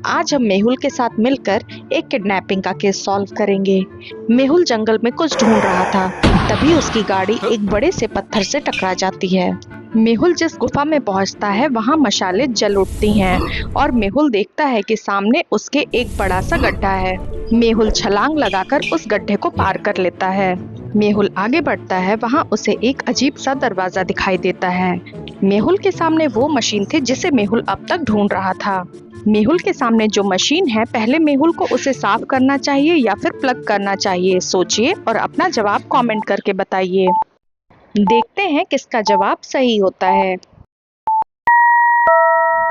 आज हम मेहुल के साथ मिलकर एक किडनैपिंग का केस सॉल्व करेंगे। मेहुल जंगल में कुछ ढूंढ रहा था, तभी उसकी गाड़ी एक बड़े से पत्थर से टकरा जाती है। मेहुल जिस गुफा में पहुंचता है वहां मशालें जल उठती हैं और मेहुल देखता है कि सामने उसके एक बड़ा सा गड्ढा है। मेहुल छलांग लगाकर उस गड्ढे को पार कर लेता है। मेहुल आगे बढ़ता है, वहां उसे एक अजीब सा दरवाजा दिखाई देता है। मेहुल के सामने वो मशीन थी जिसे मेहुल अब तक ढूंढ रहा था। मेहुल के सामने जो मशीन है, पहले मेहुल को उसे साफ करना चाहिए या फिर प्लग करना चाहिए? सोचिए और अपना जवाब कमेंट करके बताइए। देखते हैं किसका जवाब सही होता है।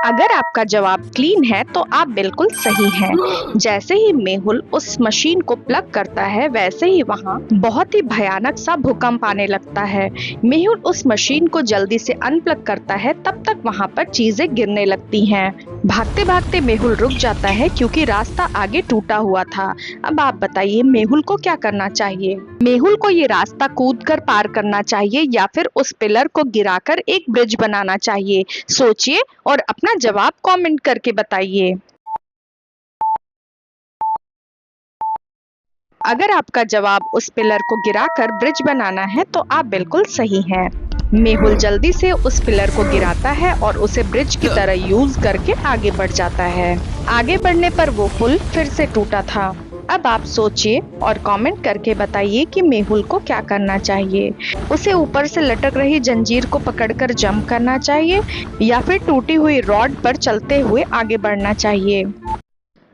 अगर आपका जवाब क्लीन है तो आप बिल्कुल सही हैं। जैसे ही मेहुल उस मशीन को प्लग करता है, वैसे ही वहां बहुत ही भयानक सा भूकंप आने लगता है। मेहुल उस मशीन को जल्दी से अनप्लग करता है, तब तक वहां पर चीजें गिरने लगती हैं। भागते भागते मेहुल रुक जाता है क्योंकि रास्ता आगे टूटा हुआ था। अब आप बताइए मेहुल को क्या करना चाहिए? मेहुल को ये रास्ता कूदकर पार करना चाहिए या फिर उस पिलर को गिराकर एक ब्रिज बनाना चाहिए? सोचिए और अपना जवाब कमेंट करके बताइए। अगर आपका जवाब उस पिलर को गिराकर ब्रिज बनाना है तो आप बिल्कुल सही हैं। मेहुल जल्दी से उस पिलर को गिराता है और उसे ब्रिज की तरह यूज करके आगे बढ़ जाता है। आगे बढ़ने पर वो पुल फिर से टूटा था। अब आप सोचिए और कमेंट करके बताइए कि मेहुल को क्या करना चाहिए? उसे ऊपर से लटक रही जंजीर को पकड़कर जंप करना चाहिए या फिर टूटी हुई रॉड पर चलते हुए आगे बढ़ना चाहिए?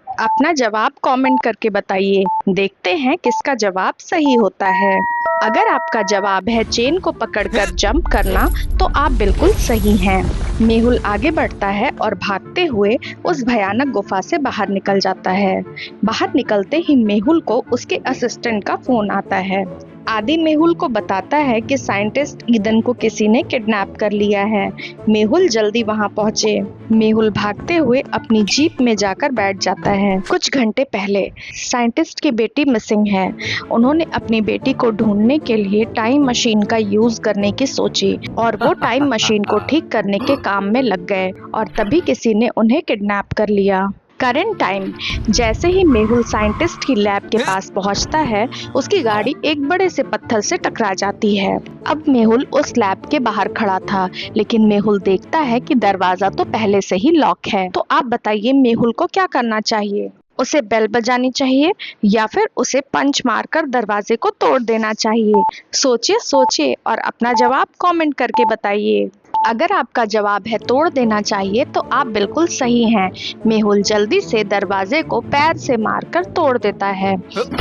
अपना जवाब कमेंट करके बताइए। देखते हैं किसका जवाब सही होता है। अगर आपका जवाब है चेन को पकड़कर जंप करना, तो आप बिल्कुल सही हैं। मेहुल आगे बढ़ता है और भागते हुए उस भयानक गुफा से बाहर निकल जाता है। बाहर निकलते ही मेहुल को उसके असिस्टेंट का फोन आता है। आदि मेहुल को बताता है कि साइंटिस्ट ईदन को किसी ने किडनैप कर लिया है। मेहुल जल्दी वहां पहुंचे। मेहुल भागते हुए अपनी जीप में जाकर बैठ जाता है। कुछ घंटे पहले साइंटिस्ट की बेटी मिसिंग है। उन्होंने अपनी बेटी को ढूंढने के लिए टाइम मशीन का यूज करने की सोची और वो टाइम मशीन को ठीक करने के काम में लग गए और तभी किसी ने उन्हें किडनैप कर लिया। Current time. जैसे ही मेहुल साइंटिस्ट की लैब के पास पहुंचता है, उसकी गाड़ी एक बड़े से पत्थर से टकरा जाती है। अब मेहुल उस लैब के बाहर खड़ा था, लेकिन मेहुल देखता है कि दरवाजा तो पहले से ही लॉक है। तो आप बताइए मेहुल को क्या करना चाहिए? उसे बेल बजानी चाहिए या फिर उसे पंच मारकर दरवाजे को तोड़ देना चाहिए? सोचिए सोचिए और अपना जवाब कमेंट करके बताइए। अगर आपका जवाब है तोड़ देना चाहिए तो आप बिल्कुल सही हैं। मेहुल जल्दी से दरवाजे को पैर से मारकर तोड़ देता है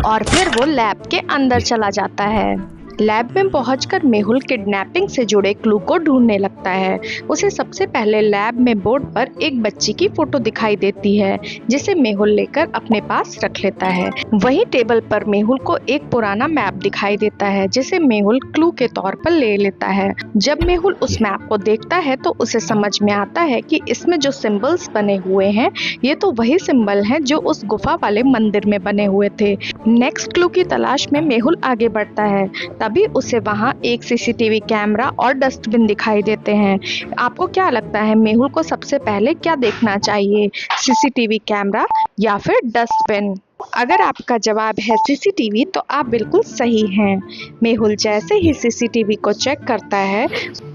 और फिर वो लैब के अंदर चला जाता है। लैब में पहुंचकर मेहुल किडनैपिंग से जुड़े क्लू को ढूंढने लगता है। उसे सबसे पहले लैब में बोर्ड पर एक बच्ची की फोटो दिखाई देती है, जिसे मेहुल लेकर अपने पास रख लेता है। वहीं टेबल पर मेहुल को एक पुराना मैप दिखाई देता है, जिसे मेहुल क्लू के तौर पर ले लेता है। जब मेहुल उस मैप को देखता है तो उसे समझ में आता है कि इसमें जो सिंबल्स बने हुए हैं, ये तो वही सिंबल हैं जो उस गुफा वाले मंदिर में बने हुए थे। नेक्स्ट क्लू की तलाश में मेहुल आगे बढ़ता है। तभी उसे वहां एक सीसीटीवी कैमरा और डस्टबिन दिखाई देते हैं। आपको क्या लगता है मेहुल को सबसे पहले क्या देखना चाहिए? सीसीटीवी कैमरा या फिर डस्टबिन? अगर आपका जवाब है सीसीटीवी तो आप बिल्कुल सही हैं। मेहुल जैसे ही सीसीटीवी को चेक करता है,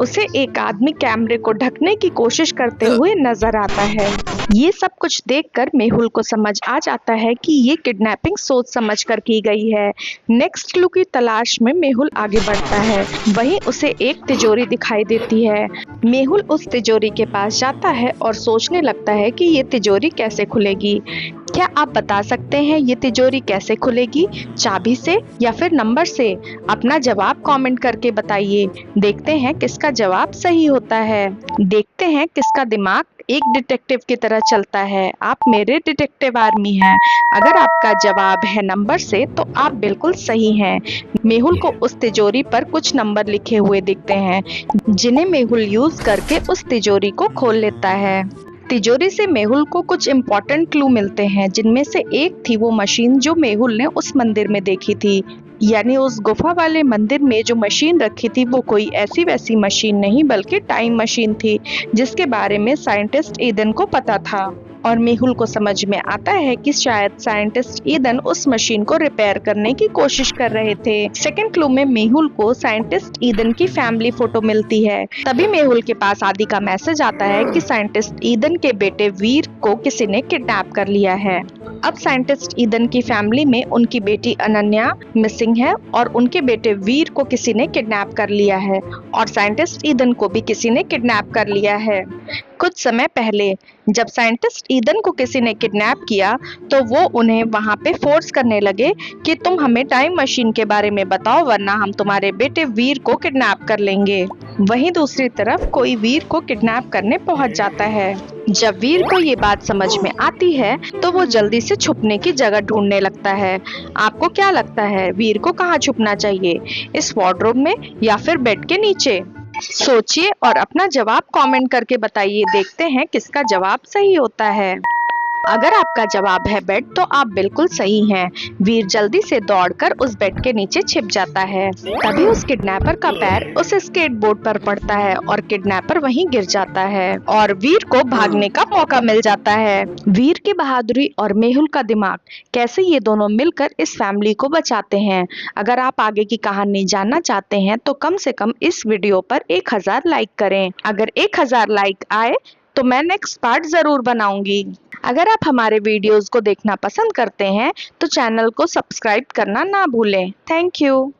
उसे एक आदमी कैमरे को ढकने की कोशिश करते हुए नजर आता है। ये सब कुछ देखकर मेहुल को समझ आ जाता है कि ये किडनैपिंग सोच समझ कर की गई है। नेक्स्ट क्लू की तलाश में मेहुल आगे बढ़ता है। वहीं उसे एक तिजोरी दिखाई देती है। मेहुल उस तिजोरी के पास जाता है और सोचने लगता है कि ये तिजोरी कैसे खुलेगी। क्या आप बता सकते हैं ये तिजोरी कैसे खुलेगी? चाबी से या फिर नंबर से? अपना जवाब कमेंट करके बताइए। देखते हैं किसका जवाब सही होता है। देखते हैं किसका दिमाग एक डिटेक्टिव की तरह चलता है। आप मेरे डिटेक्टिव आर्मी हैं। अगर आपका जवाब है नंबर से तो आप बिल्कुल सही हैं। मेहुल को उस तिजोरी पर कुछ नंबर लिखे हुए दिखते हैं, जिन्हें मेहुल यूज करके उस तिजोरी को खोल लेता है। तिजोरी से मेहुल को कुछ इम्पोर्टेंट क्लू मिलते हैं, जिनमें से एक थी वो मशीन जो मेहुल ने उस मंदिर में देखी थी। यानी उस गुफा वाले मंदिर में जो मशीन रखी थी वो कोई ऐसी वैसी मशीन नहीं, बल्कि टाइम मशीन थी, जिसके बारे में साइंटिस्ट ईदन को पता था। और मेहुल को समझ में आता है कि शायद साइंटिस्ट ईदन उस मशीन को रिपेयर करने की कोशिश कर रहे थे। सेकंड क्लू में मेहुल को साइंटिस्ट ईदन की फैमिली फोटो मिलती है। तभी मेहुल के पास आदि का मैसेज आता है कि साइंटिस्ट ईदन के बेटे वीर को किसी ने किडनैप कर लिया है। अब साइंटिस्ट ईदन की फैमिली में उनकी बेटी अनन्या मिसिंग है और उनके बेटे वीर को किसी ने किडनैप कर लिया है और साइंटिस्ट ईदन को भी किसी ने किडनैप कर लिया है। कुछ समय पहले जब साइंटिस्ट ईदन को किसी ने किडनैप किया तो वो उन्हें वहां पे फोर्स करने लगे कि तुम हमें टाइम मशीन के बारे में बताओ वरना हम तुम्हारे बेटे वीर को किडनैप कर लेंगे। वहीं दूसरी तरफ कोई वीर को किडनैप करने पहुंच जाता है। जब वीर को ये बात समझ में आती है तो वो जल्दी से छुपने की जगह ढूंढने लगता है। आपको क्या लगता है वीर को कहाँ छुपना चाहिए, इस वार्डरोब में या फिर बेड के नीचे? सोचिए और अपना जवाब कमेंट करके बताइए। देखते हैं किसका जवाब सही होता है। अगर आपका जवाब है बेड तो आप बिल्कुल सही हैं। वीर जल्दी से दौड़कर उस बेड के नीचे छिप जाता है। तभी उस किडनैपर का पैर उस स्केटबोर्ड पर पड़ता है और किडनैपर वहीं गिर जाता है और वीर को भागने का मौका मिल जाता है। वीर की बहादुरी और मेहुल का दिमाग, कैसे ये दोनों मिलकर इस फैमिली को बचाते हैं। अगर आप आगे की कहानी जानना चाहते हैं तो कम से कम इस वीडियो पर 1000 लाइक करें। अगर 1000 लाइक आए तो मैं नेक्स्ट पार्ट जरूर बनाऊंगी। अगर आप हमारे वीडियोस को देखना पसंद करते हैं तो चैनल को सब्सक्राइब करना ना भूलें। Thank you.